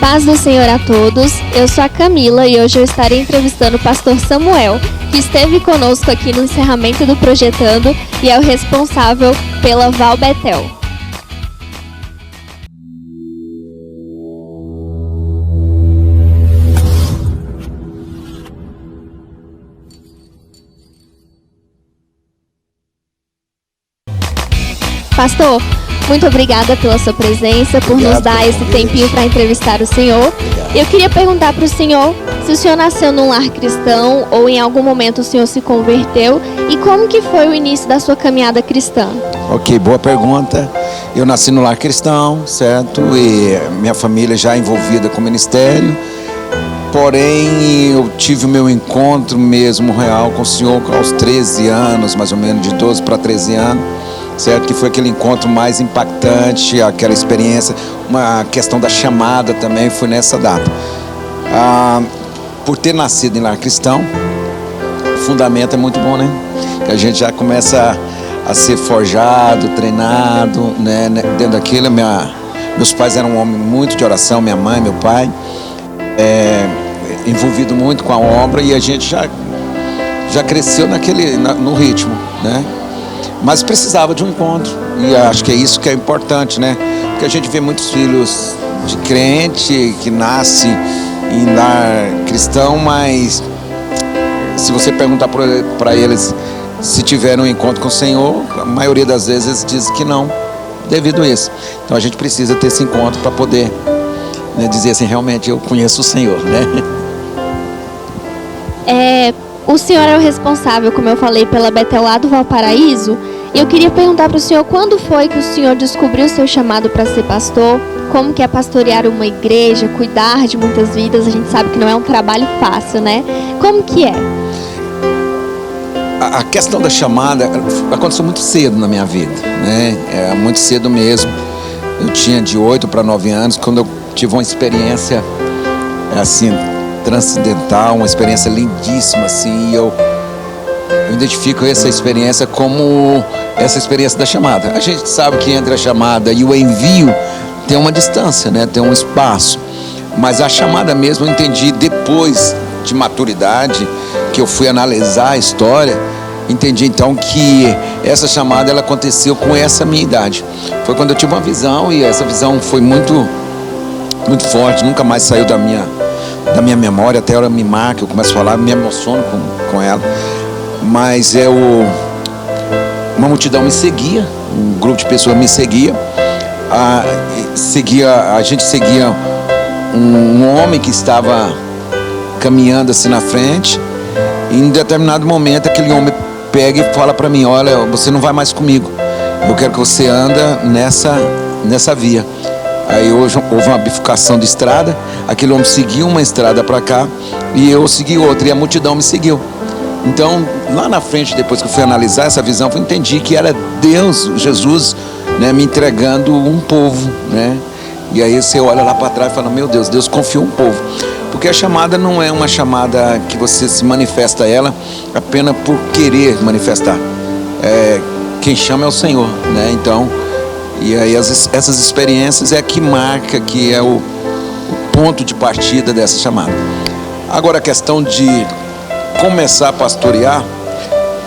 Paz do Senhor a todos, eu sou a Camila e hoje eu estarei entrevistando o pastor Samuel, que esteve conosco aqui no encerramento do Projetando e é o responsável pela Val Betel. Pastor, muito obrigada pela sua presença, por nos dar esse tempinho para entrevistar o senhor. Eu queria perguntar para o senhor se o senhor nasceu num lar cristão ou em algum momento o senhor se converteu e como que foi o início da sua caminhada cristã? Ok, boa pergunta. Eu nasci no lar cristão, certo? E minha família já envolvida com o ministério. Porém, eu tive o meu encontro mesmo real com o Senhor aos 13 anos, mais ou menos, de 12 para 13 anos. Certo? Que foi aquele encontro mais impactante, aquela experiência, uma questão da chamada também foi nessa data. Por ter nascido em lar cristão, o fundamento é muito bom, né? Que a gente já começa a ser forjado, treinado, né? Dentro daquilo, meus pais eram um homem muito de oração, minha mãe, meu pai, envolvido muito com a obra, e a gente já cresceu no ritmo, né? Mas precisava de um encontro, e acho que é isso que é importante, né? Porque a gente vê muitos filhos de crente que nasce em lar cristão, mas se você perguntar para eles se tiveram um encontro com o Senhor, a maioria das vezes diz que não, devido a isso. Então a gente precisa ter esse encontro para poder, né, dizer assim, realmente eu conheço o Senhor, né? O senhor é o responsável, como eu falei, pela Betel lá do Valparaíso. E eu queria perguntar para o senhor quando foi que o senhor descobriu o seu chamado para ser pastor? Como que é pastorear uma igreja, cuidar de muitas vidas? A gente sabe que não é um trabalho fácil, né? Como que é? A questão da chamada aconteceu muito cedo na minha vida, né? Muito cedo mesmo. Eu tinha de 8 para 9 anos, quando eu tive uma experiência assim, transcendental, uma experiência lindíssima, assim, e eu identifico essa experiência como essa experiência da chamada. A gente sabe que entre a chamada e o envio tem uma distância, né? Tem um espaço, mas a chamada mesmo eu entendi depois de maturidade, que eu fui analisar a história, entendi então que essa chamada ela aconteceu com essa minha idade. Foi quando eu tive uma visão, e essa visão foi muito, muito forte, nunca mais saiu da minha memória, até ela me marca, eu começo a falar, me emociono com ela. Mas uma multidão me seguia, um grupo de pessoas me seguia, a gente seguia um homem que estava caminhando assim na frente, e em determinado momento aquele homem pega e fala para mim: olha, você não vai mais comigo, eu quero que você anda nessa via. Aí houve uma bifurcação de estrada, aquele homem seguiu uma estrada para cá e eu segui outra, e a multidão me seguiu. Então, lá na frente, depois que eu fui analisar essa visão, eu entendi que era Deus, Jesus, né, me entregando um povo, né? E aí você olha lá para trás e fala: meu Deus, Deus confiou um povo. Porque a chamada não é uma chamada que você se manifesta ela apenas por querer manifestar. Quem chama é o Senhor, né? Então, e aí essas experiências é que marca, que é o ponto de partida dessa chamada. Agora, a questão de começar a pastorear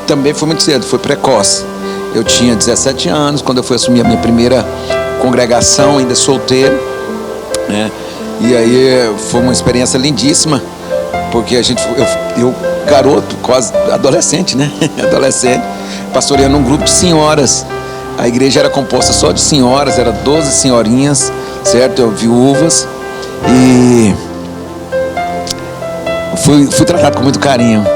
também foi muito cedo, foi precoce. Eu tinha 17 anos quando eu fui assumir a minha primeira congregação, ainda solteiro, né? E aí foi uma experiência lindíssima, porque eu garoto, quase adolescente, né? Adolescente, pastoreando um grupo de senhoras. A igreja era composta só de senhoras, era 12 senhorinhas, certo? Viúvas, e fui tratado com muito carinho.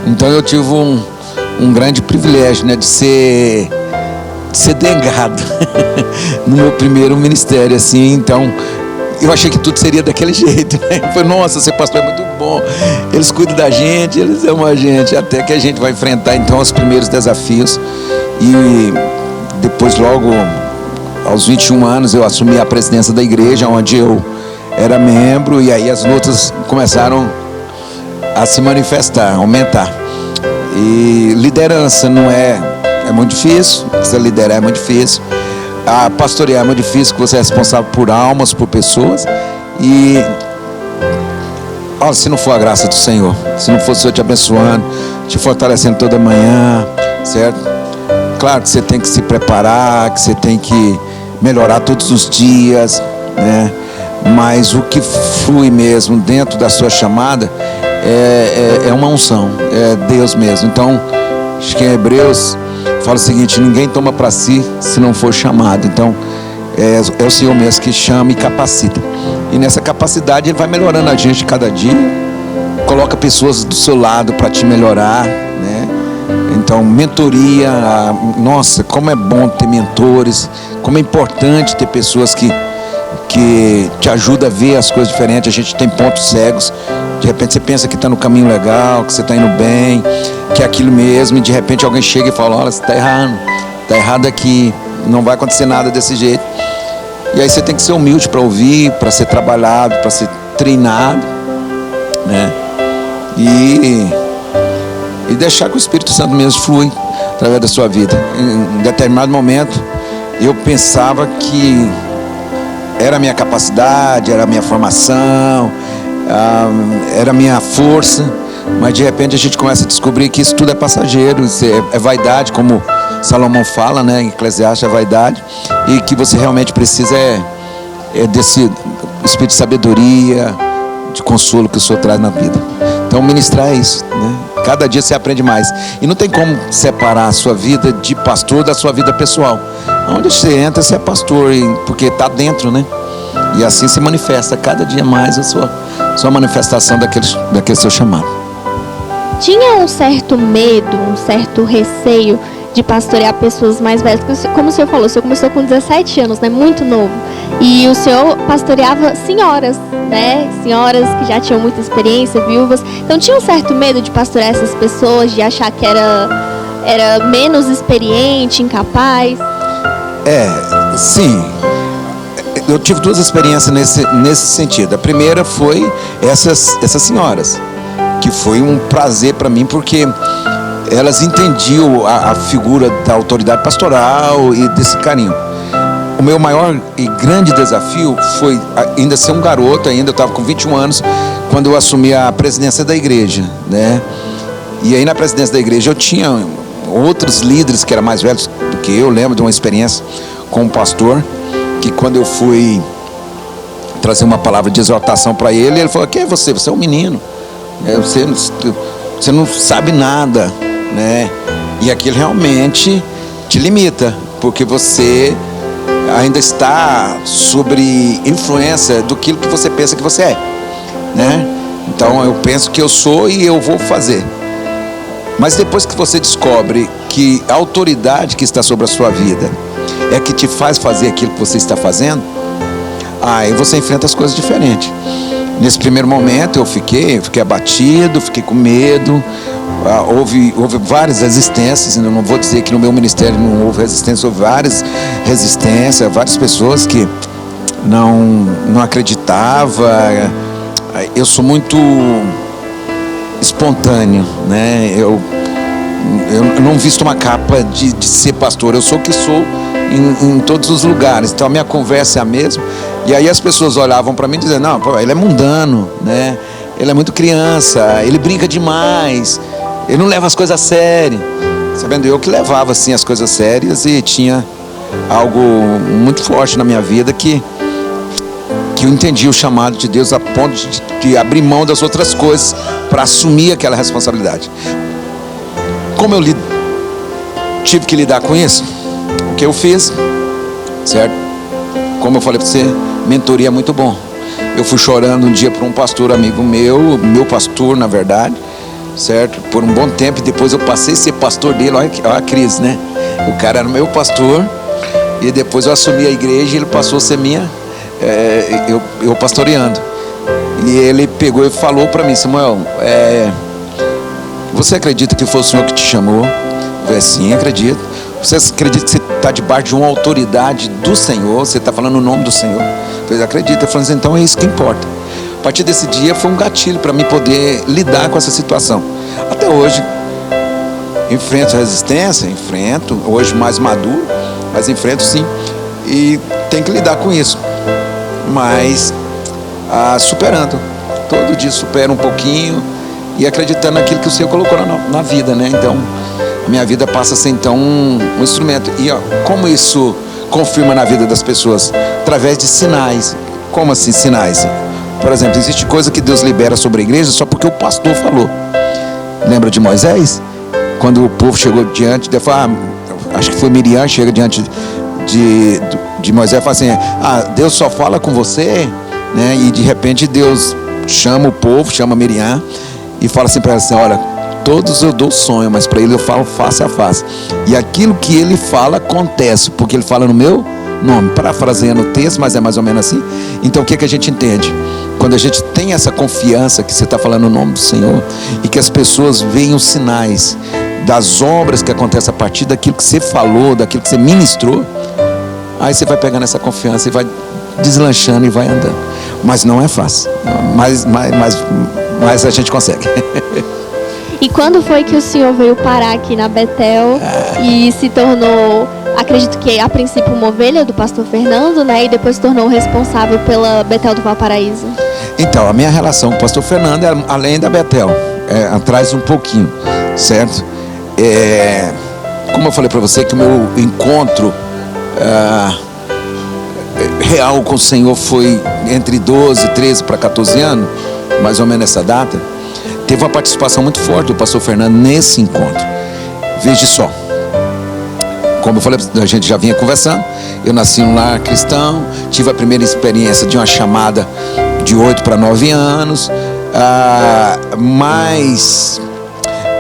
Então eu tive um grande privilégio, né, de ser dengado no meu primeiro ministério, assim. Então eu achei que tudo seria daquele jeito, né? Eu falei: nossa, ser pastor é muito bom, eles cuidam da gente, eles amam a gente, até que a gente vai enfrentar então os primeiros desafios. E depois, logo aos 21 anos, eu assumi a presidência da igreja, onde eu era membro, e aí as lutas começaram a se manifestar, aumentar. E liderança não é muito difícil, você liderar é muito difícil, a pastorear é muito difícil, porque você é responsável por almas, por pessoas, E olha, se não for a graça do Senhor, se não for o Senhor te abençoando, te fortalecendo toda manhã, certo? Claro que você tem que se preparar, que você tem que melhorar todos os dias, né? Mas o que flui mesmo dentro da sua chamada é uma unção, é Deus mesmo. Então, acho que em Hebreus fala o seguinte: ninguém toma para si se não for chamado. Então, é o Senhor mesmo que chama e capacita. E nessa capacidade Ele vai melhorando a gente cada dia. Coloca pessoas do seu lado para te melhorar, né? Então, mentoria, nossa, como é bom ter mentores, como é importante ter pessoas que te ajudam a ver as coisas diferentes. A gente tem pontos cegos. De repente você pensa que está no caminho legal, que você está indo bem, que é aquilo mesmo, e de repente alguém chega e fala: olha, você está errado aqui, não vai acontecer nada desse jeito. E aí você tem que ser humilde para ouvir, para ser trabalhado, para ser treinado, né? E deixar que o Espírito Santo mesmo flui através da sua vida. Em determinado momento eu pensava que era a minha capacidade, era a minha formação, era a minha força, mas de repente a gente começa a descobrir que isso tudo é passageiro, isso é vaidade, como Salomão fala, né, em Eclesiastes, é vaidade, e que você realmente precisa é desse espírito de sabedoria, de consolo que o Senhor traz na vida. Então ministrar é isso, né? Cada dia você aprende mais, e não tem como separar a sua vida de pastor da sua vida pessoal. Onde você entra, você é pastor, porque está dentro, né? E assim se manifesta cada dia mais a sua manifestação daquele seu chamado. Tinha um certo medo, um certo receio de pastorear pessoas mais velhas? Como o senhor falou, o senhor começou com 17 anos, né? Muito novo. E o senhor pastoreava senhoras, né? Senhoras que já tinham muita experiência, viúvas. Então tinha um certo medo de pastorear essas pessoas, de achar que era menos experiente, incapaz? Sim. Eu tive duas experiências nesse sentido. A primeira foi essas senhoras, que foi um prazer para mim, porque elas entendiam a figura da autoridade pastoral e desse carinho. O meu maior e grande desafio foi ainda ser um garoto, eu estava com 21 anos, quando eu assumi a presidência da igreja, né? E aí na presidência da igreja eu tinha outros líderes que eram mais velhos do que eu. Lembro de uma experiência com um pastor, que quando eu fui trazer uma palavra de exortação para ele, ele falou: quem é você? Você é um menino, você não sabe nada, né? E aquilo realmente te limita, porque você ainda está sobre influência do que você pensa que você é, né? Então eu penso que eu sou e eu vou fazer. Mas depois que você descobre que a autoridade que está sobre a sua vida é que te faz fazer aquilo que você está fazendo, aí você enfrenta as coisas diferentes. Nesse primeiro momento eu fiquei abatido, fiquei com medo. Houve várias resistências. Eu não vou dizer que no meu ministério não houve resistência, houve várias resistências, várias pessoas que não acreditavam. Eu sou muito espontâneo, né? Eu não visto uma capa de ser pastor. Eu sou o que sou em todos os lugares. Então a minha conversa é a mesma. E aí as pessoas olhavam para mim dizendo: não, pô, ele é mundano, né? Ele é muito criança, ele brinca demais, ele não leva as coisas a sério. Sabendo eu que levava assim as coisas sérias, e tinha algo muito forte na minha vida que eu entendi o chamado de Deus a ponto de abrir mão das outras coisas para assumir aquela responsabilidade. Como eu tive que lidar com isso, o que eu fiz, certo? Como eu falei para você, mentoria é muito bom. Eu fui chorando um dia para um pastor amigo meu pastor, na verdade, certo? Por um bom tempo, e depois eu passei a ser pastor dele. Olha a crise, né? O cara era meu pastor, e depois eu assumi a igreja e ele passou a ser eu pastoreando. E ele pegou e falou para mim: Samuel, você acredita que foi o Senhor que te chamou? Eu falei: sim, acredito. Você acredita que você está debaixo de uma autoridade do Senhor? Você está falando o nome do Senhor? Eu falei: acredito. Eu falei: então é isso que importa. A partir desse dia foi um gatilho para mim poder lidar com essa situação. Até hoje enfrento resistência, hoje mais maduro, mas enfrento sim, e tenho que lidar com isso. Mas superando. Todo dia supera um pouquinho e acreditando naquilo que o Senhor colocou na vida, né? Então, a minha vida passa a ser então um instrumento. E como isso confirma na vida das pessoas? Através de sinais. Como assim sinais? Por exemplo, existe coisa que Deus libera sobre a igreja só porque o pastor falou. Lembra de Moisés? Quando o povo chegou diante, acho que foi Miriam, chega diante de Moisés e fala assim: Deus só fala com você, né? E de repente Deus chama o povo, chama Miriam e fala assim para ela assim: olha, todos eu dou sonho, mas para ele eu falo face a face. E aquilo que ele fala acontece, porque ele fala no meu nome. Parafraseando o texto, mas é mais ou menos assim. Então o que a gente entende? Quando a gente tem essa confiança que você está falando no nome do Senhor e que as pessoas veem os sinais das obras que acontecem a partir daquilo que você falou, daquilo que você ministrou, aí você vai pegando essa confiança e vai deslanchando e vai andando. Mas não é fácil, mas a gente consegue. E quando foi que o senhor veio parar aqui na Betel e se tornou, acredito que a princípio uma ovelha do pastor Fernando, né? E depois se tornou responsável pela Betel do Valparaíso? Então, a minha relação com o pastor Fernando é além da Betel, atrás um pouquinho, certo? Como eu falei para você, que o meu encontro real com o Senhor foi entre 12, 13 para 14 anos, mais ou menos essa data. Teve uma participação muito forte do pastor Fernando nesse encontro. Veja só, como eu falei, a gente já vinha conversando. Eu nasci em um lar cristão, tive a primeira experiência de uma chamada de 8 para 9 anos, mas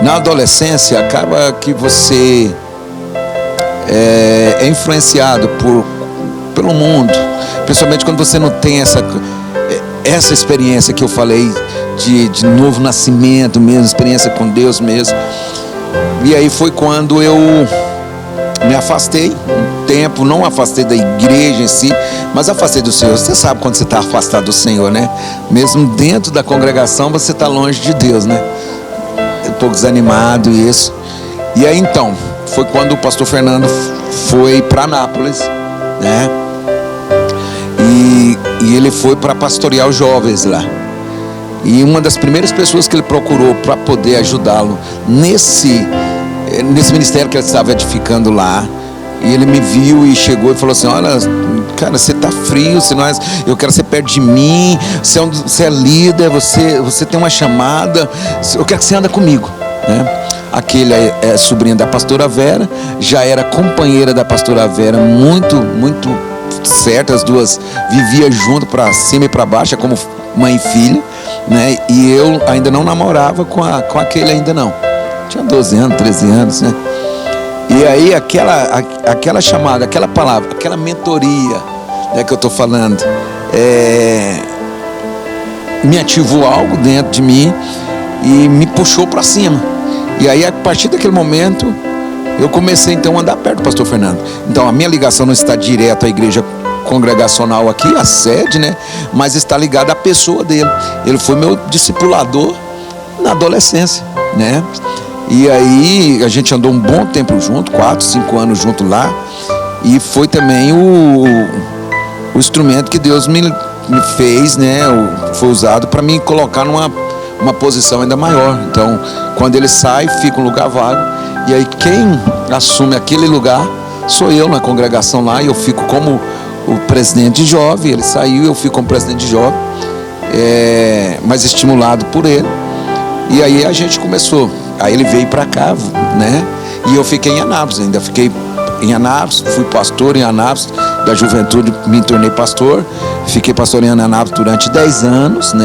na adolescência acaba que você é influenciado pelo mundo, principalmente quando você não tem essa experiência que eu falei de novo nascimento mesmo, experiência com Deus mesmo. E aí foi quando eu me afastei um tempo, não afastei da igreja em si, mas afastei do Senhor. Você sabe quando você está afastado do Senhor, né? Mesmo dentro da congregação você está longe de Deus, né? Eu estou desanimado e isso. E aí então, foi quando o pastor Fernando foi para Anápolis, né? E ele foi para pastorear os jovens lá. E uma das primeiras pessoas que ele procurou para poder ajudá-lo nesse ministério que ele estava edificando lá, e ele me viu e chegou e falou assim: olha, cara, você está frio, eu quero ser perto de mim, você é líder, você tem uma chamada, eu quero que você ande comigo, né? Aquele é sobrinho da pastora Vera, já era companheira da pastora Vera, muito, muito certo, as duas viviam junto para cima e para baixo, como mãe e filha, né? E eu ainda não namorava com aquele ainda não. Tinha 12 anos, 13 anos, né? E aí aquela chamada, aquela palavra, aquela mentoria, né, que eu estou falando, me ativou algo dentro de mim e me puxou para cima. E aí a partir daquele momento eu comecei então a andar perto do pastor Fernando. Então a minha ligação não está direto à igreja congregacional aqui, a sede, né? Mas está ligada à pessoa dele. Ele foi meu discipulador na adolescência, né? E aí a gente andou um bom tempo junto, 4, 5 anos junto lá. E foi também o instrumento que Deus me fez, né? Foi usado para me colocar numa posição ainda maior. Então, quando ele sai, fica um lugar vago. E aí quem assume aquele lugar sou eu na congregação lá. E eu fico como o presidente de jovem. Ele saiu, eu fico como presidente de jovem, mas estimulado por ele. E aí a gente começou. Aí ele veio para cá, né? E eu fiquei em Anápolis, ainda fiquei em Anápolis, fui pastor em Anápolis, da juventude me tornei pastor, fiquei pastoreando em Anápolis durante 10 anos, né?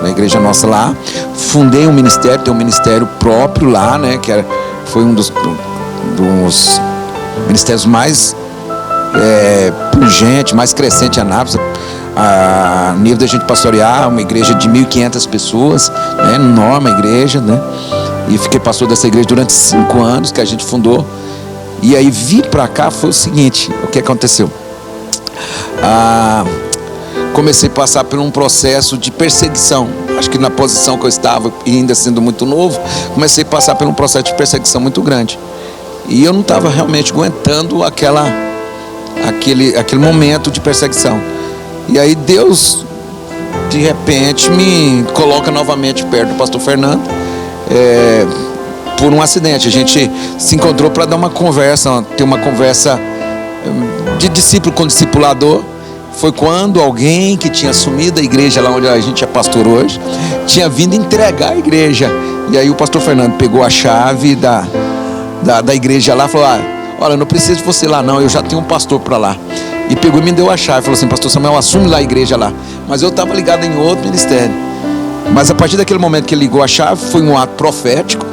Na igreja nossa lá, fundei um ministério, tem um ministério próprio lá, né? Foi um dos ministérios mais pungente, mais crescente em Anápolis, a nível da gente pastorear uma igreja de 1.500 pessoas, né? Enorme igreja, né? E fiquei pastor dessa igreja durante 5 anos que a gente fundou. E aí vir para cá foi o seguinte: o que aconteceu? Comecei a passar por um processo de perseguição. Acho que na posição que eu estava, e ainda sendo muito novo, comecei a passar por um processo de perseguição muito grande. E eu não estava realmente aguentando aquele momento de perseguição. E aí Deus de repente me coloca novamente perto do pastor Fernando, por um acidente. A gente se encontrou para dar uma conversa, ter uma conversa de discípulo com discipulador. Foi quando alguém que tinha assumido a igreja lá onde a gente é pastor hoje, tinha vindo entregar a igreja. E aí o pastor Fernando pegou a chave da igreja lá e falou: olha, não preciso de você lá não, eu já tenho um pastor para lá. E pegou e me deu a chave, falou assim: pastor Samuel, assume lá a igreja lá. Mas eu estava ligado em outro ministério. Mas a partir daquele momento que ele ligou a chave, foi um ato profético,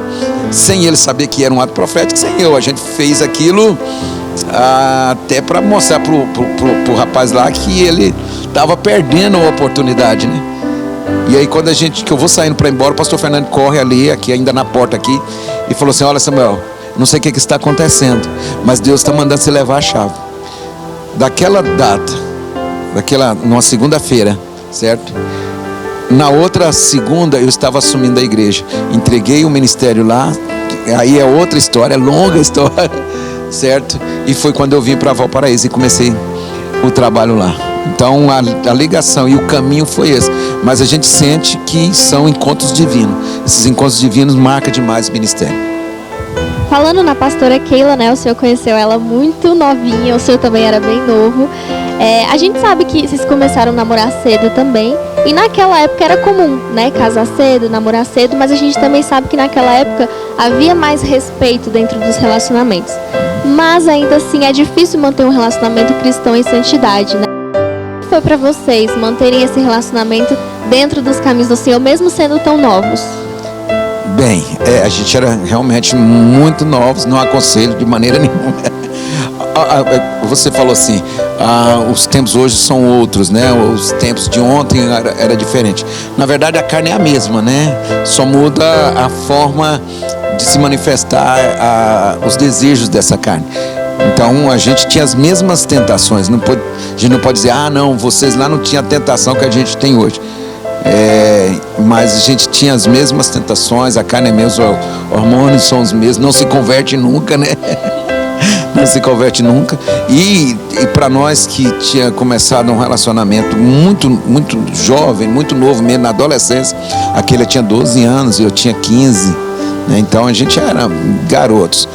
sem ele saber que era um ato profético, sem eu. A gente fez aquilo até para mostrar pro rapaz lá que ele estava perdendo a oportunidade, né? E aí quando que eu vou saindo para ir embora, o pastor Fernando corre ali, aqui ainda na porta aqui, e falou assim: olha, Samuel, não sei o que está acontecendo, mas Deus está mandando você levar a chave. Daquela data, numa segunda-feira, certo? Na outra segunda eu estava assumindo a igreja, entreguei o ministério lá. Aí é outra história, longa história, certo? E foi quando eu vim para Valparaíso e comecei o trabalho lá. Então a ligação e o caminho foi esse. Mas a gente sente que são encontros divinos. Esses encontros divinos marcam demais o ministério. Falando na pastora Keila, né? O senhor conheceu ela muito novinha, o senhor também era bem novo. A gente sabe que vocês começaram a namorar cedo também. E naquela época era comum, né? Casar cedo, namorar cedo. Mas a gente também sabe que naquela época havia mais respeito dentro dos relacionamentos. Mas ainda assim é difícil manter um relacionamento cristão em santidade, né? Como foi para vocês manterem esse relacionamento dentro dos caminhos do Senhor, mesmo sendo tão novos? Bem, a gente era realmente muito novos, não aconselho de maneira nenhuma. Você falou assim, os tempos hoje são outros, né? Os tempos de ontem era diferente. Na verdade, a carne é a mesma, né? Só muda a forma de se manifestar os desejos dessa carne. Então a gente tinha as mesmas tentações. A gente não pode dizer: não, vocês lá não tinham a tentação que a gente tem hoje. Mas a gente tinha as mesmas tentações, a carne é mesmo, os hormônios são os mesmos, não se converte nunca, né? Não se converte nunca. E para nós que tinha começado um relacionamento muito, muito jovem, muito novo mesmo, na adolescência, aquele tinha 12 anos e eu tinha 15, né? Então a gente era garotos.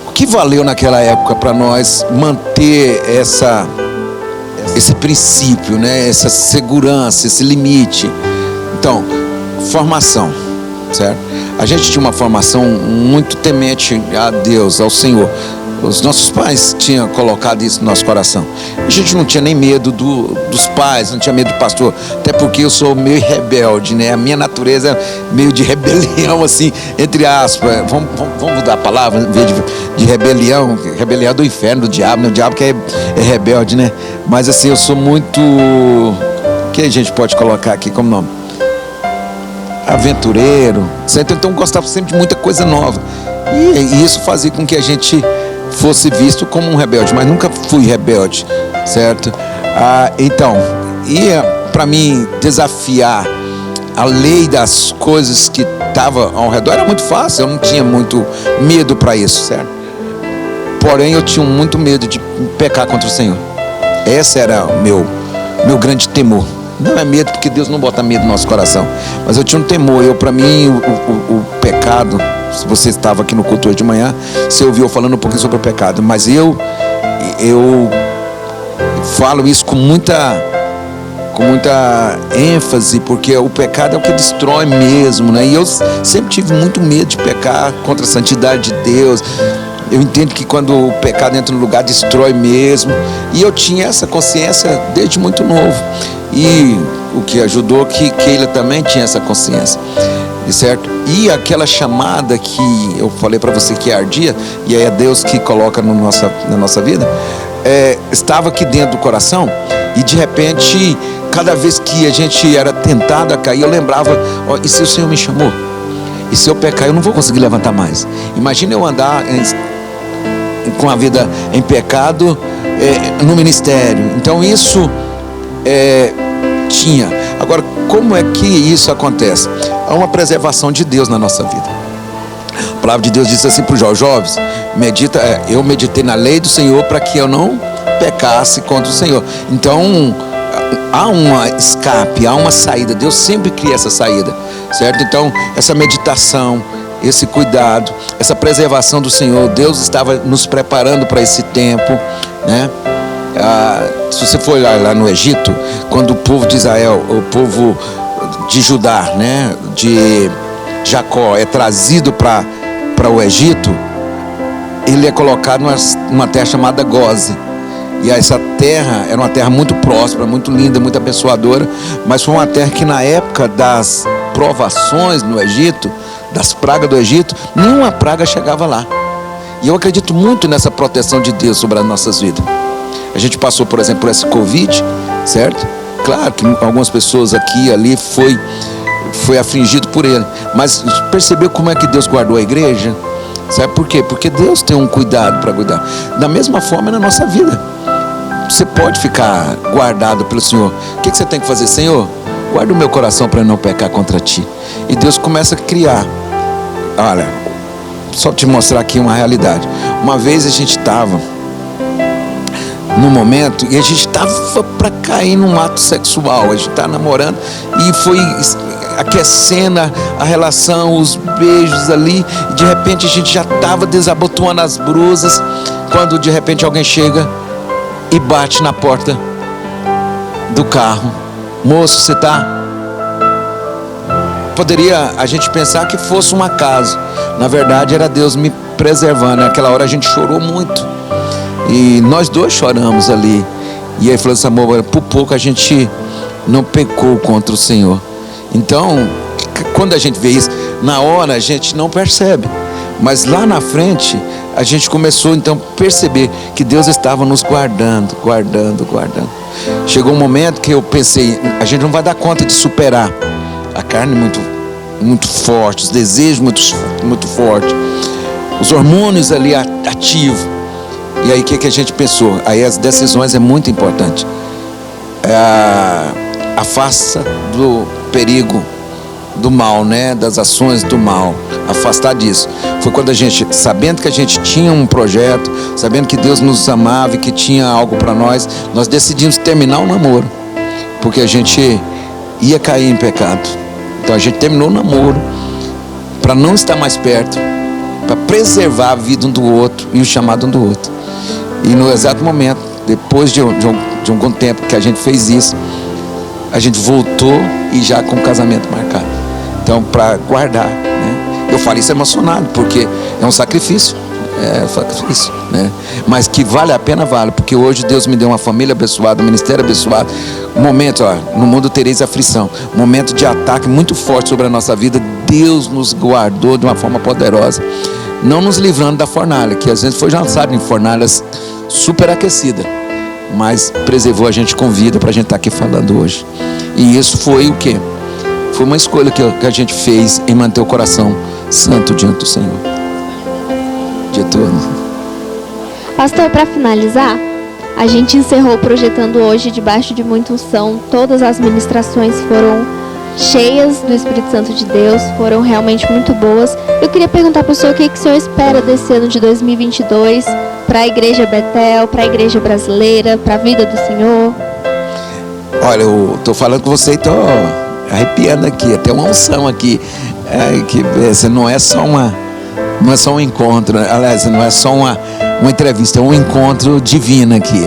O que valeu naquela época para nós manter esse princípio, né? Essa segurança, esse limite? Então, formação, certo? A gente tinha uma formação muito temente a Deus, ao Senhor. Os nossos pais tinham colocado isso no nosso coração. A gente não tinha nem medo dos pais, não tinha medo do pastor, até porque eu sou meio rebelde, né? A minha natureza é meio de rebelião, assim, entre aspas. Vamos mudar a palavra, em vez de rebelião do inferno, do diabo, né? O diabo que é rebelde, né? Mas assim, eu sou muito... O que a gente pode colocar aqui como nome? Aventureiro, certo? Então eu gostava sempre de muita coisa nova. E isso fazia com que a gente fosse visto como um rebelde, mas nunca fui rebelde, certo? Então, para mim desafiar a lei das coisas que estava ao redor era muito fácil. Eu não tinha muito medo para isso, certo? Porém eu tinha muito medo de pecar contra o Senhor. Esse era o meu grande temor. Não é medo, porque Deus não bota medo no nosso coração, mas eu tinha um temor. Para mim o pecado, se você estava aqui no culto hoje de manhã, você ouviu eu falando um pouquinho sobre o pecado, mas eu falo isso com muita ênfase, porque o pecado é o que destrói mesmo, né? E eu sempre tive muito medo de pecar contra a santidade de Deus. Eu entendo que quando o pecado entra no lugar, destrói mesmo. E eu tinha essa consciência desde muito novo. E o que ajudou que Keila também tinha essa consciência, certo? E aquela chamada que eu falei para você que ardia, e é Deus que coloca na nossa vida, estava aqui dentro do coração. E de repente, cada vez que a gente era tentado a cair, eu lembrava: e se o Senhor me chamou? E se eu pecar, eu não vou conseguir levantar mais. Imagina eu andar com a vida em pecado no ministério. Então isso tinha. Agora, como é que isso acontece? Há uma preservação de Deus na nossa vida. A palavra de Deus diz assim para os jovens: eu meditei na lei do Senhor para que eu não pecasse contra o Senhor. Então há uma escape, há uma saída. Deus sempre cria essa saída, certo? Então, essa meditação, esse cuidado, essa preservação do Senhor, Deus estava nos preparando para esse tempo, né? Se você for olhar lá no Egito, quando o povo de Israel, o povo de Judá, né, de Jacó, é trazido para o Egito, ele é colocado numa terra chamada Goze. E essa terra era uma terra muito próspera, muito linda, muito abençoadora, mas foi uma terra que na época das provações no Egito, das pragas do Egito, nenhuma praga chegava lá. E eu acredito muito nessa proteção de Deus sobre as nossas vidas. A gente passou, por exemplo, por esse Covid, certo? Claro que algumas pessoas aqui e ali foi afligido por ele, mas percebeu como é que Deus guardou a igreja? Sabe por quê? Porque Deus tem um cuidado para cuidar. Da mesma forma na nossa vida. Você pode ficar guardado pelo Senhor. O que você tem que fazer? Senhor, guarda o meu coração para não pecar contra ti. E Deus começa a criar. Olha, só te mostrar aqui uma realidade. Uma vez a gente estava num momento e a gente estava para cair num ato sexual. A gente estava namorando e foi aquecendo a relação, os beijos ali. E de repente a gente já estava desabotoando as brusas, quando de repente alguém chega e bate na porta do carro. Moço, você tá? Poderia a gente pensar que fosse um acaso. Na verdade era Deus me preservando. Naquela hora a gente chorou muito. E nós dois choramos ali. E aí falou assim, amor, por pouco a gente não pecou contra o Senhor. Então, quando a gente vê isso, na hora a gente não percebe. Mas lá na frente, a gente começou então a perceber que Deus estava nos guardando. Chegou um momento que eu pensei, a gente não vai dar conta de superar. A carne muito forte, os desejos muito fortes, os hormônios ali ativos. E aí o que a gente pensou? Aí as decisões é muito importante. Afasta do perigo do mal, né? Das ações do mal, afastar disso. Foi quando a gente, sabendo que a gente tinha um projeto, sabendo que Deus nos amava e que tinha algo para nós decidimos terminar o namoro, porque a gente ia cair em pecado. Então a gente terminou o namoro para não estar mais perto, para preservar a vida um do outro e o chamado um do outro. E no exato momento, depois de algum tempo que a gente fez isso, a gente voltou e já com o casamento marcado. Então, para guardar, né? Eu falo isso emocionado, porque é um sacrifício. Né? Mas que vale a pena, vale. Porque hoje Deus me deu uma família abençoada, um ministério abençoado. Um momento, no mundo tereis aflição. Um momento de ataque muito forte sobre a nossa vida. Deus nos guardou de uma forma poderosa. Não nos livrando da fornalha, que às vezes foi lançado em fornalhas superaquecidas, mas preservou a gente com vida para a gente estar aqui falando hoje. E isso foi o quê? Foi uma escolha que a gente fez em manter o coração santo diante do Senhor. De tudo. Pastor, para finalizar, a gente encerrou Projetando hoje debaixo de muita unção. Todas as ministrações foram cheias do Espírito Santo de Deus, foram realmente muito boas. Eu queria perguntar para o senhor o que o senhor espera desse ano de 2022 para a Igreja Betel, para a Igreja Brasileira, para a vida do Senhor. Olha, eu estou falando com você e estou arrepiando aqui, até uma unção aqui, que não é só um encontro, aliás, não é só uma entrevista, é um encontro divino aqui,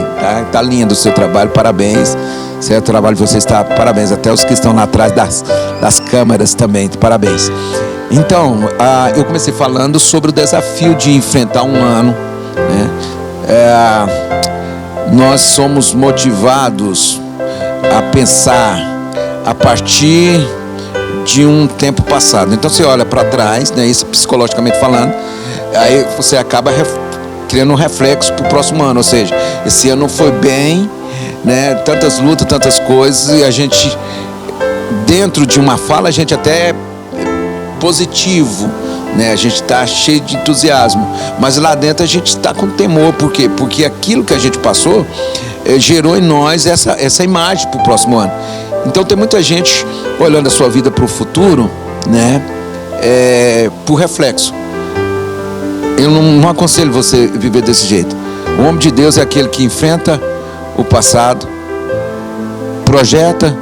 tá lindo o seu trabalho, parabéns, certo? O trabalho de vocês está, parabéns, até os que estão lá atrás das câmeras também, parabéns. Então, eu comecei falando sobre o desafio de enfrentar um ano, né? Nós somos motivados a pensar a partir de um tempo passado. Então você olha para trás, né, isso psicologicamente falando, aí você acaba criando um reflexo para o próximo ano. Ou seja, esse ano foi bem, né, tantas lutas, tantas coisas, e a gente, dentro de uma fala, a gente até é positivo, né, a gente está cheio de entusiasmo, mas lá dentro a gente está com temor. Por quê? Porque aquilo que a gente passou gerou em nós essa imagem para o próximo ano. Então tem muita gente olhando a sua vida para o futuro, né, por reflexo. Eu não aconselho você viver desse jeito. O homem de Deus é aquele que enfrenta o passado, projeta,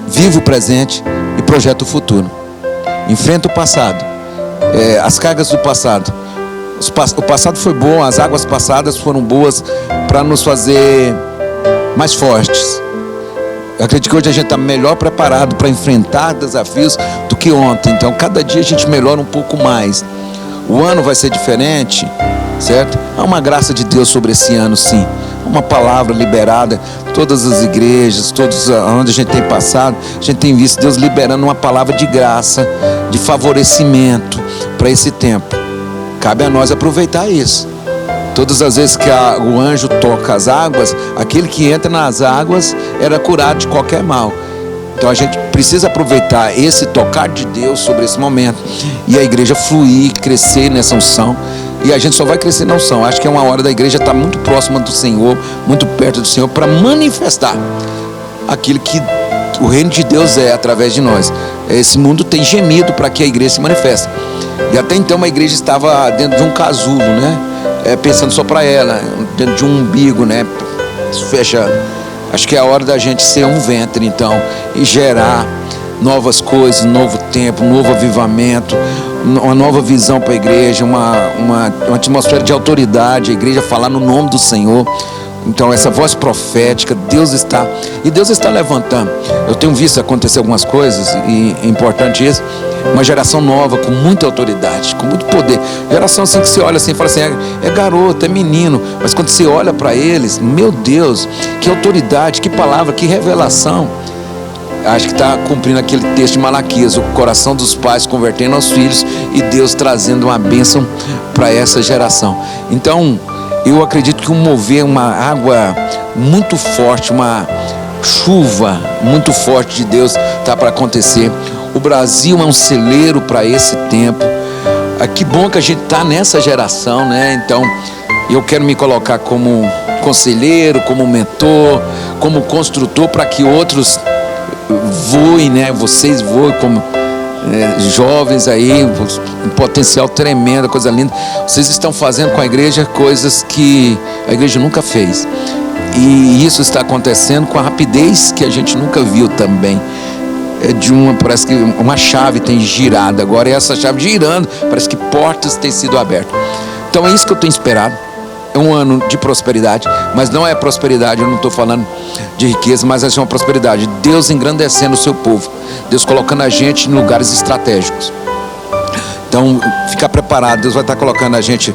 vive o presente e projeta o futuro. Enfrenta o passado, as cargas do passado. O passado foi bom, as águas passadas foram boas para nos fazer mais fortes. Eu acredito que hoje a gente está melhor preparado para enfrentar desafios do que ontem. Então, cada dia a gente melhora um pouco mais. O ano vai ser diferente, certo? Há uma graça de Deus sobre esse ano, sim. Uma palavra liberada. Todas as igrejas, todos onde a gente tem passado, a gente tem visto Deus liberando uma palavra de graça, de favorecimento para esse tempo. Cabe a nós aproveitar isso. Todas as vezes que o anjo toca as águas, aquele que entra nas águas era curado de qualquer mal. Então a gente precisa aproveitar esse tocar de Deus sobre esse momento e a igreja fluir, crescer nessa unção. E a gente só vai crescer na unção. Acho que é uma hora da igreja estar muito próxima do Senhor, muito perto do Senhor, para manifestar aquilo que o reino de Deus é através de nós. Esse mundo tem gemido para que a igreja se manifeste. E até então a igreja estava dentro de um casulo, né? Pensando só para ela, dentro de um umbigo, né? Fechando. Acho que é a hora da gente ser um ventre, então, e gerar novas coisas, um novo tempo, um novo avivamento, uma nova visão para a igreja, uma atmosfera de autoridade, a igreja falar no nome do Senhor. Então essa voz profética, Deus está levantando. Eu tenho visto acontecer algumas coisas, e é importante isso. Uma geração nova, com muita autoridade, com muito poder. Geração assim que você olha assim e fala assim, é garoto, é menino. Mas quando você olha para eles, meu Deus, que autoridade, que palavra, que revelação. Acho que está cumprindo aquele texto de Malaquias, o coração dos pais convertendo aos filhos e Deus trazendo uma bênção para essa geração. Então, eu acredito que uma água muito forte, uma chuva muito forte de Deus está para acontecer. O Brasil é um celeiro para esse tempo. Que bom que a gente está nessa geração, né? Então, eu quero me colocar como conselheiro, como mentor, como construtor, para que outros voem, né? Vocês voem como jovens aí, um potencial tremendo, coisa linda. Vocês estão fazendo com a igreja coisas que a igreja nunca fez. E isso está acontecendo com a rapidez que a gente nunca viu também. Parece que uma chave tem girado agora, e essa chave girando, parece que portas têm sido abertas. Então é isso que eu tenho esperado. É um ano de prosperidade, mas não é prosperidade, eu não estou falando de riqueza, mas é uma prosperidade. Deus engrandecendo o seu povo, Deus colocando a gente em lugares estratégicos. Então, ficar preparado, Deus vai estar colocando a gente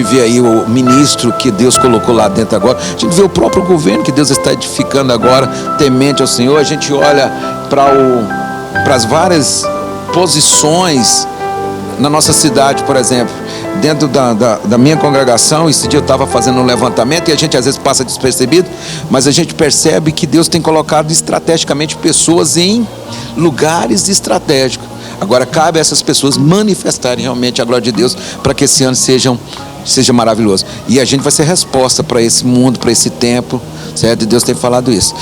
vê aí o ministro que Deus colocou lá dentro agora, a gente vê o próprio governo que Deus está edificando agora, temente ao Senhor. A gente olha para as várias posições na nossa cidade, por exemplo, dentro da minha congregação. Esse dia eu estava fazendo um levantamento e a gente às vezes passa despercebido, mas a gente percebe que Deus tem colocado estrategicamente pessoas em lugares estratégicos. Agora cabe a essas pessoas manifestarem realmente a glória de Deus para que esse ano seja maravilhoso. E a gente vai ser resposta para esse mundo, para esse tempo, certo? E Deus tem falado isso.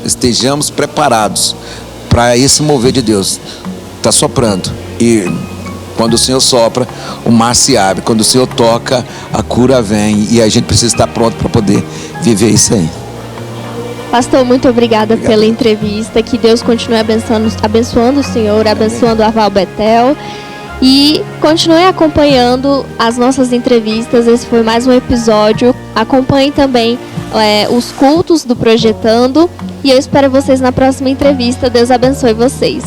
Estejamos preparados para esse mover de Deus. Está soprando. E quando o Senhor sopra, o mar se abre. Quando o Senhor toca, a cura vem. E a gente precisa estar pronto para poder viver isso aí. Pastor, muito obrigada pela entrevista. Que Deus continue abençoando o Senhor, abençoando a Val Betel. E continue acompanhando as nossas entrevistas. Esse foi mais um episódio. Acompanhe também os cultos do Projetando. E eu espero vocês na próxima entrevista. Deus abençoe vocês.